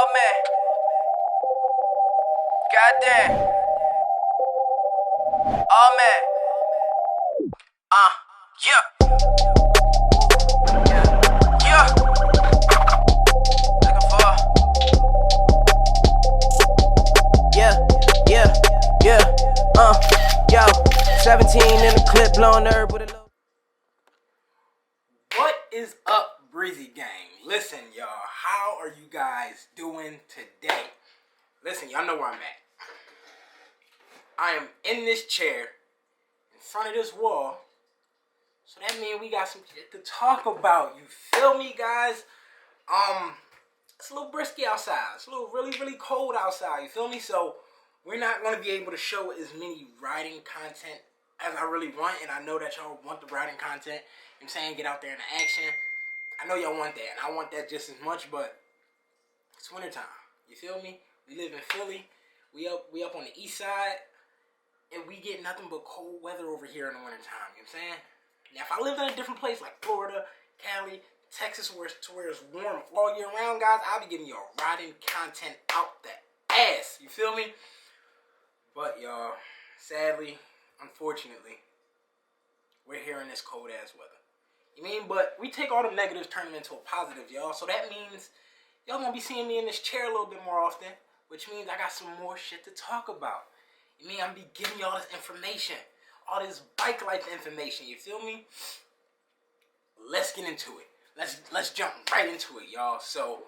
Oh man. Goddamn. Oh man. Yeah. Yeah. Looking for. Yeah. Yo. 17 in the clip, blowing herb with a low. What is up, Breezy gang? Listen, y'all, how are you guys doing today? Listen, y'all know where I'm at. I am in this chair, in front of this wall, so that means we got some shit to talk about. You feel me, guys? It's a little brisky outside. It's a little really cold outside. You feel me? So we're not going to be able to show as many riding content as I really want, and I know that y'all want the riding content. You know what I'm saying? Get out there in the action. I know y'all want that, and I want that just as much, but it's wintertime. You feel me? We live in Philly. We up on the east side, and we get nothing but cold weather over here in the wintertime. You know what I'm saying? Now, if I lived in a different place like Florida, Cali, Texas, where it's warm all year round, guys, I'll be getting y'all riding content out the ass. You feel me? But, y'all, sadly, unfortunately, we're here in this cold-ass weather. You mean? But we take all the negatives, turn them into a positive, y'all. So that means y'all gonna be seeing me in this chair a little bit more often, which means I got some more shit to talk about. You mean I'm be giving y'all this information, all this bike life information. You feel me? Let's get into it. Let's jump right into it, y'all. So,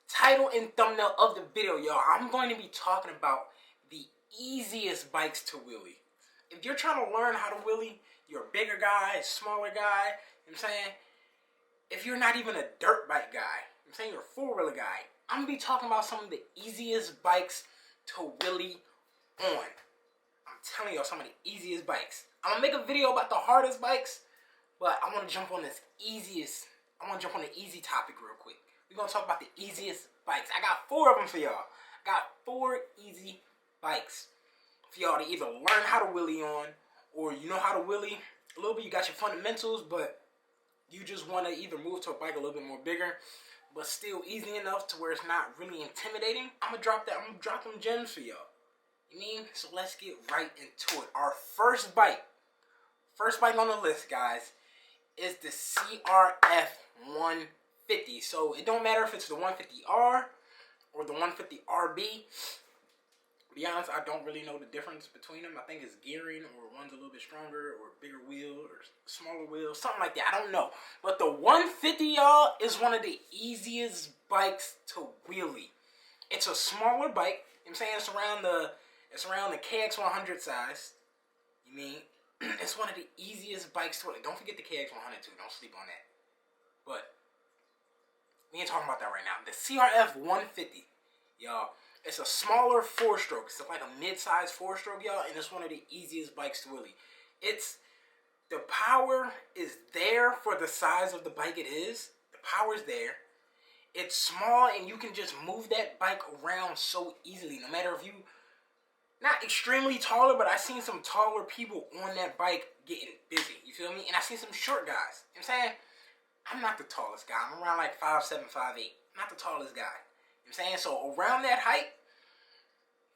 title and thumbnail of the video, y'all. I'm going to be talking about the easiest bikes to wheelie. If you're trying to learn how to wheelie, you're a bigger guy, a smaller guy. You know what I'm saying? If you're not even a dirt bike guy, I'm saying you're a four-wheeler guy, I'm going to be talking about some of the easiest bikes to wheelie on. I'm telling y'all some of the easiest bikes. I'm going to make a video about the hardest bikes, but I want to jump on this easiest. I want to jump on the easy topic real quick. We're going to talk about the easiest bikes. I got 4 of them for y'all. I got 4 easy bikes for y'all to either learn how to wheelie on, or you know how to wheelie a little bit. You got your fundamentals, but you just want to either move to a bike a little bit more bigger, but still easy enough to where it's not really intimidating. I'm gonna drop them gems for y'all. You mean? So let's get right into it. Our first bike on the list, guys, is the CRF 150. So it don't matter if it's the 150R or the 150RB. To be honest, I don't really know the difference between them. I think it's gearing, or one's a little bit stronger, or bigger wheel, or smaller wheel, something like that. I don't know. But the 150, y'all, is one of the easiest bikes to wheelie. It's a smaller bike. You know what I'm saying? It's around the KX100 size. You mean? It's one of the easiest bikes to wheelie. Don't forget the KX100 too. Don't sleep on that. But we ain't talking about that right now. The CRF 150, y'all. It's a smaller 4-stroke. It's like a mid-size 4-stroke, y'all, and it's one of the easiest bikes to wheelie. The power is there for the size of the bike it is. The power's there. It's small, and you can just move that bike around so easily. No matter if you, not extremely taller, but I've seen some taller people on that bike getting busy. You feel me? And I've seen some short guys. You know what I'm saying? I'm not the tallest guy. I'm around like 5'7", 5'8". I'm not the tallest guy. You know what I'm saying? So around that height,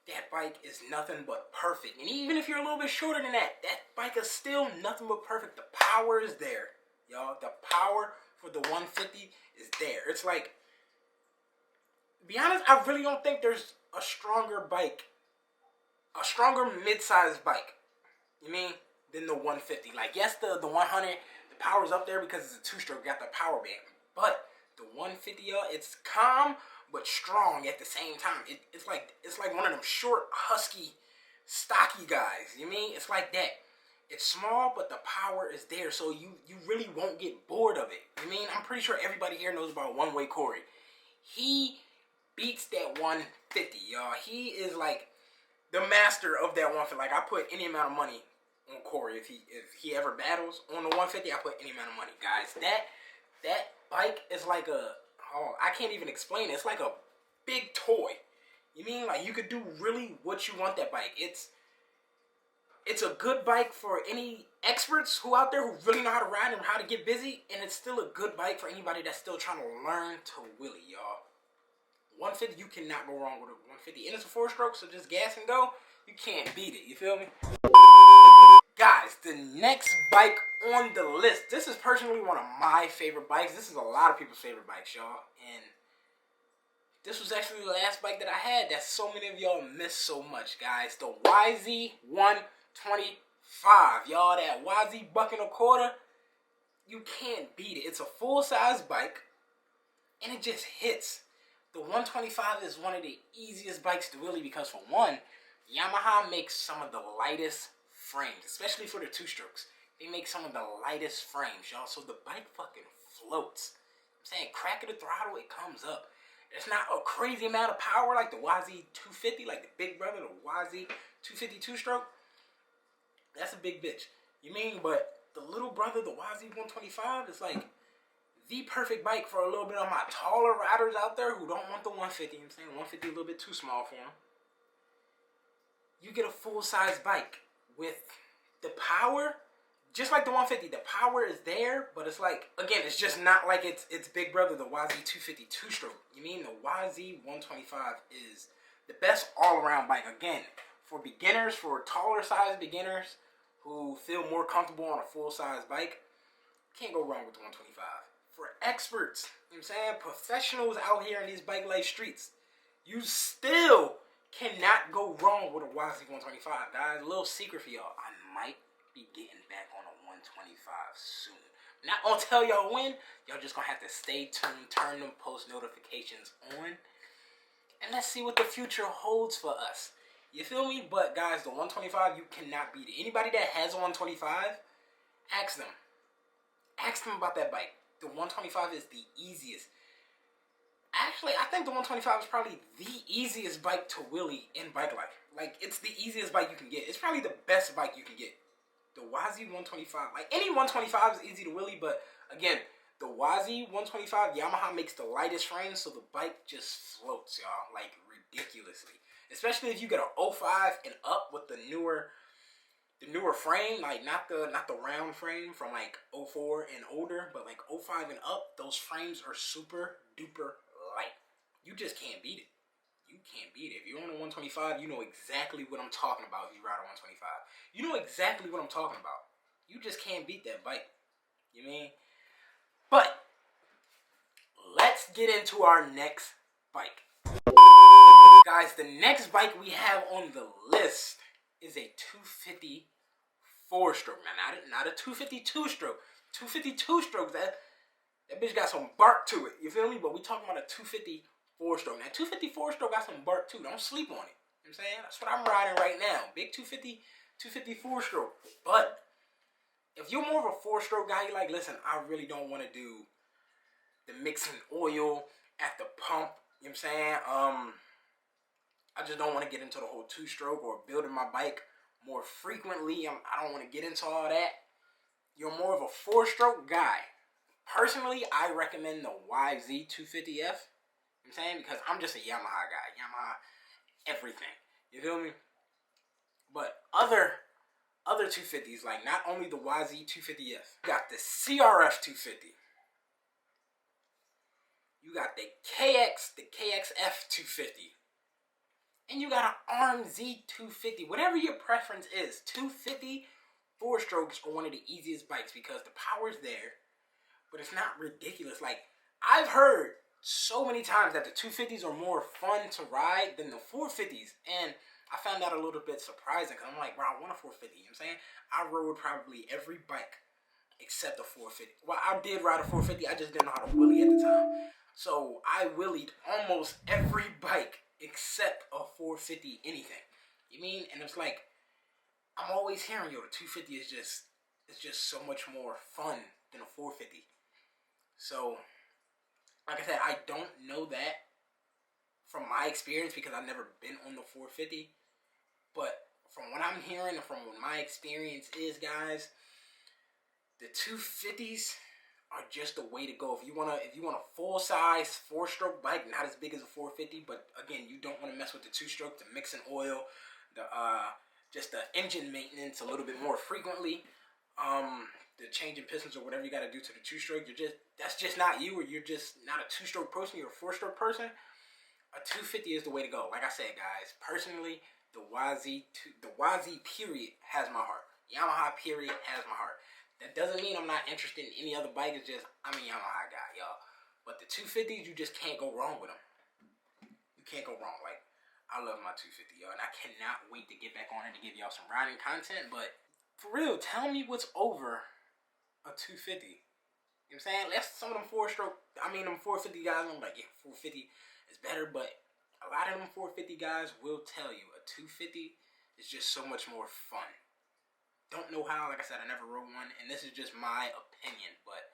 that bike is nothing but perfect. And even if you're a little bit shorter than that, that bike is still nothing but perfect. The power is there, y'all. The power for the 150 is there. It's like, to be honest, I really don't think there's a stronger bike, a stronger mid-sized bike, you mean, than the 150. Like, yes, the 100, the power's up there because it's a 2-stroke, got the power band. But the 150, y'all, it's calm but strong at the same time. It's like one of them short, husky, stocky guys. You mean? It's like that. It's small, but the power is there, so you really won't get bored of it. You mean? I'm pretty sure everybody here knows about One Way Corey. He beats that 150, y'all. He is like the master of that 150. Like, I put any amount of money on Corey. If he ever battles on the 150, I put any amount of money. Guys, that bike is like I can't even explain it. It's like a big toy. You mean, like, you could do really what you want that bike. It's a good bike for any experts who out there who really know how to ride and how to get busy, and it's still a good bike for anybody that's still trying to learn to wheelie, y'all. 150, you cannot go wrong with a 150. And it's a 4-stroke, so just gas and go. You can't beat it, you feel me? Guys, the next bike on the list. This is personally one of my favorite bikes. This is a lot of people's favorite bikes, y'all. And this was actually the last bike that I had that so many of y'all missed so much, guys. The YZ 125. Y'all, that YZ $1.25, you can't beat it. It's a full-size bike, and it just hits. The 125 is one of the easiest bikes to wheelie because, for one, Yamaha makes some of the lightest frames, especially for the 2-strokes. They make some of the lightest frames, y'all, so the bike fucking floats. I'm saying, crack of the throttle, it comes up. It's not a crazy amount of power like the YZ 250, like the big brother, the YZ 250 2-stroke. That's a big bitch. You mean, but the little brother, the YZ 125, is like the perfect bike for a little bit of my taller riders out there who don't want the 150. I'm saying 150 a little bit too small for them. You get a full-size bike with the power, just like the 150. The power is there, but it's like, again, it's just not like it's big brother, the YZ 250 2-stroke. You mean the YZ 125 is the best all-around bike. Again, for beginners, for taller-size beginners who feel more comfortable on a full-size bike, can't go wrong with the 125. For experts, you know what I'm saying, professionals out here in these bike life streets, you still cannot go wrong with a YZ 125, guys. A little secret for y'all. I might be getting back on a 125 soon. I'm not gonna tell y'all when. Y'all just gonna have to stay tuned, turn them post notifications on, and let's see what the future holds for us. You feel me? But guys, the 125, you cannot beat it. Anybody that has a 125, ask them. Ask them about that bike. The 125 is the easiest. Actually, I think the 125 is probably the easiest bike to wheelie in bike life. Like, it's the easiest bike you can get. It's probably the best bike you can get. The YZ 125, like, any 125 is easy to wheelie, but again, the YZ 125, Yamaha makes the lightest frame, so the bike just floats, y'all, like, ridiculously. Especially if you get a 05 and up with the newer frame, like not the round frame from like 04 and older, but like 05 and up, those frames are super duper light. You just can't beat it. You can't beat it. If you're on a 125, you know exactly what I'm talking about. If you ride a 125, you know exactly what I'm talking about. You just can't beat that bike. You mean? But let's get into our next bike. Guys, the next bike we have on the list is a 250 4-stroke. Now, not a 250 2-stroke. 250 2-stroke, that bitch got some bark to it. You feel me? But we talking about a 250 4-stroke. Now, 250 4-stroke got some bark too. Don't sleep on it. You know what I'm saying? That's what I'm riding right now. Big 250 4-stroke. But if you're more of a 4-stroke guy, you're like, listen, I really don't want to do the mixing oil at the pump. You know what I'm saying? I just don't want to get into the whole 2-stroke or building my bike more frequently. I don't want to get into all that. You're more of a 4-stroke guy. Personally, I recommend the YZ 250F. You know what I'm saying? Because I'm just a Yamaha guy. Yamaha everything. You feel me? But other 250s, like not only the YZ 250F, you got the CRF 250. You got the KXF 250. And you got an RMZ 250. Whatever your preference is, 250 4-strokes are one of the easiest bikes because the power's there, but it's not ridiculous. Like, I've heard so many times that the 250s are more fun to ride than the 450s. And I found that a little bit surprising because I'm like, bro, I want a 450. You know what I'm saying? I rode probably every bike except the 450. Well, I did ride a 450. I just didn't know how to wheelie at the time. So I wheelied almost every bike except a 450 anything. You mean? And it's like, I'm always hearing, yo, the 250 is just so much more fun than a 450. So, like I said, I don't know that from my experience because I've never been on the 450. But from what I'm hearing and from what my experience is, guys, the 250s are just the way to go. If you want a full-size 4-stroke bike, not as big as a 450, but again, you don't want to mess with the 2-stroke, the mixing oil, just the engine maintenance a little bit more frequently, the changing pistons or whatever you got to do to the 2-stroke. That's just not you, or you're just not a 2-stroke person. You're a 4-stroke person. a 250 is the way to go. Like I said, guys, personally, the YZ period has my heart. Yamaha period has my heart. That doesn't mean I'm not interested in any other bike. It's just, I'm a Yamaha guy, y'all. But the 250s, you just can't go wrong with them. You can't go wrong. Like, I love my 250, y'all. And I cannot wait to get back on it to give y'all some riding content. But, for real, tell me what's over a 250. You know what I'm saying? That's some of them them 450 guys, I'm like, yeah, 450 is better. But a lot of them 450 guys will tell you a 250 is just so much more fun. Don't know how, like I said, I never rode one, and this is just my opinion, but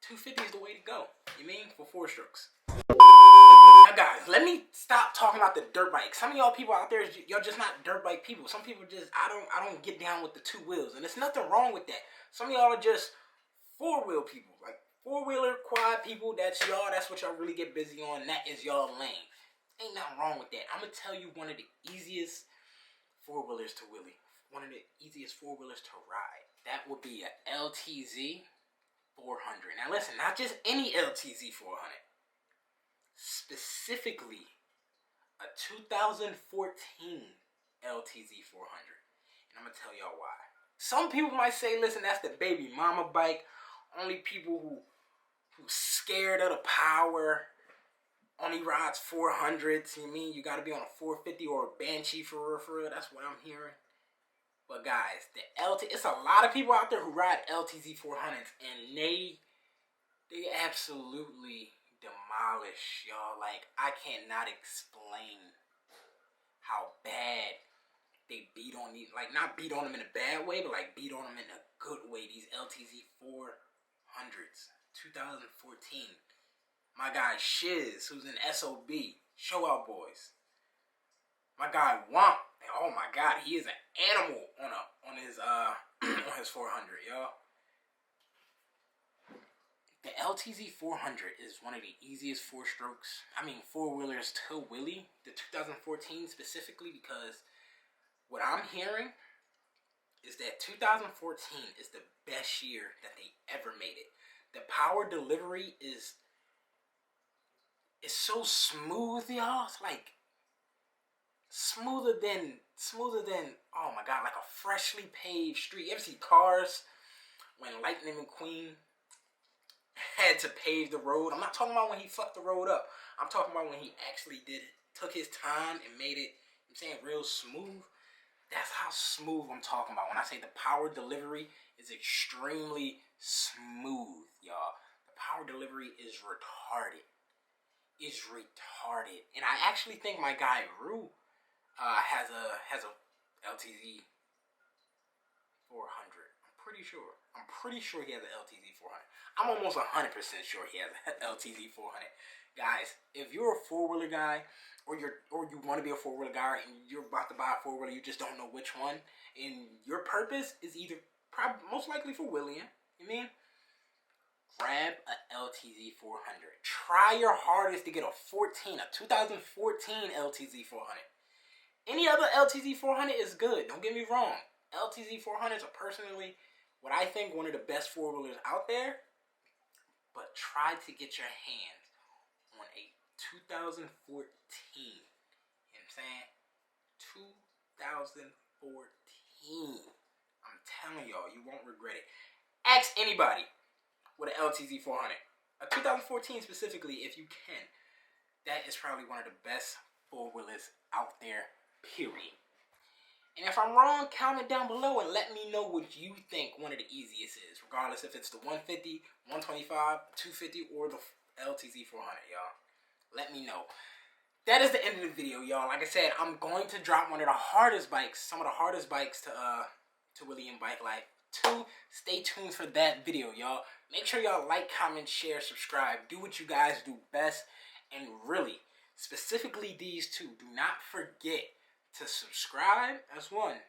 250 is the way to go. You mean? For 4 strokes. Now, guys, let me stop talking about the dirt bike. Some of y'all people out there, y'all just not dirt bike people. Some people just, I don't get down with the 2 wheels, and there's nothing wrong with that. Some of y'all are just 4-wheel people, like 4-wheeler quad people. That's y'all. That's what y'all really get busy on. That is y'all lane. Ain't nothing wrong with that. I'm gonna tell you one of the easiest 4-wheelers to wheelie. One of the easiest 4-wheelers to ride. That would be a LTZ 400. Now listen, not just any LTZ 400. Specifically, a 2014 LTZ 400. And I'm going to tell y'all why. Some people might say, listen, that's the baby mama bike. Only people who scared of the power only rides 400s. You mean you got to be on a 450 or a Banshee for real. That's what I'm hearing. But guys, it's a lot of people out there who ride LTZ 400s, and they absolutely demolish, y'all. Like, I cannot explain how bad they beat on these. Like, not beat on them in a bad way, but like beat on them in a good way. These LTZ 400s, 2014. My guy Shiz, who's in SOB, Show Out Boys. My guy Womp. Oh my God, he is an animal on his on his 400, y'all. The LTZ 400 is one of the easiest 4-wheelers to wheelie. The 2014 specifically, because what I'm hearing is that 2014 is the best year that they ever made it. The power delivery is so smooth, y'all. It's like smoother than, oh my God, like a freshly paved street. You ever see Cars when Lightning McQueen had to pave the road? I'm not talking about when he fucked the road up. I'm talking about when he actually took his time and made it, I'm saying, real smooth. That's how smooth I'm talking about. When I say the power delivery is extremely smooth, y'all. The power delivery is retarded. It's retarded. And I actually think my guy Rue has a LTZ 400. I'm pretty sure he has an LTZ 400. I'm almost 100% sure he has an LTZ 400. Guys, if you're a 4-wheeler guy, or you want to be a 4-wheeler guy, and you're about to buy a 4-wheeler, you just don't know which one, and your purpose is either most likely for wheeling, you mean? Grab a LTZ 400. Try your hardest to get a 2014 LTZ 400. Any other LTZ 400 is good. Don't get me wrong. LTZ 400s are personally what I think one of the best 4-wheelers out there. But try to get your hands on a 2014. You know what I'm saying? 2014. I'm telling y'all, you won't regret it. Ask anybody with an LTZ 400. A 2014 specifically, if you can. That is probably one of the best 4-wheelers out there. Period. And if I'm wrong, comment down below and let me know what you think one of the easiest is. Regardless if it's the 150, 125, 250, or the LTZ 400, y'all. Let me know. That is the end of the video, y'all. Like I said, I'm going to drop one of the hardest bikes, some of the hardest bikes to Wheelie and Bikelife. Stay tuned for that video, y'all. Make sure y'all like, comment, share, subscribe. Do what you guys do best. And really, specifically these two, do not forget to subscribe, that's 1,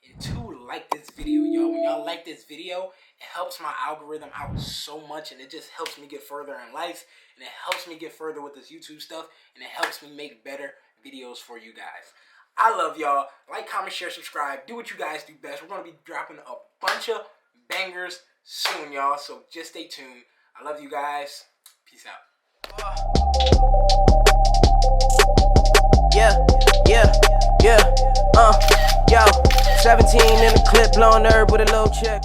and 2, like this video, y'all. When y'all like this video, it helps my algorithm out so much, and it just helps me get further in likes, and it helps me get further with this YouTube stuff, and it helps me make better videos for you guys. I love y'all. Like, comment, share, subscribe. Do what you guys do best. We're going to be dropping a bunch of bangers soon, y'all, so just stay tuned. I love you guys. Peace out. Yeah, yo, 17 in the clip, blowing herb with a low check.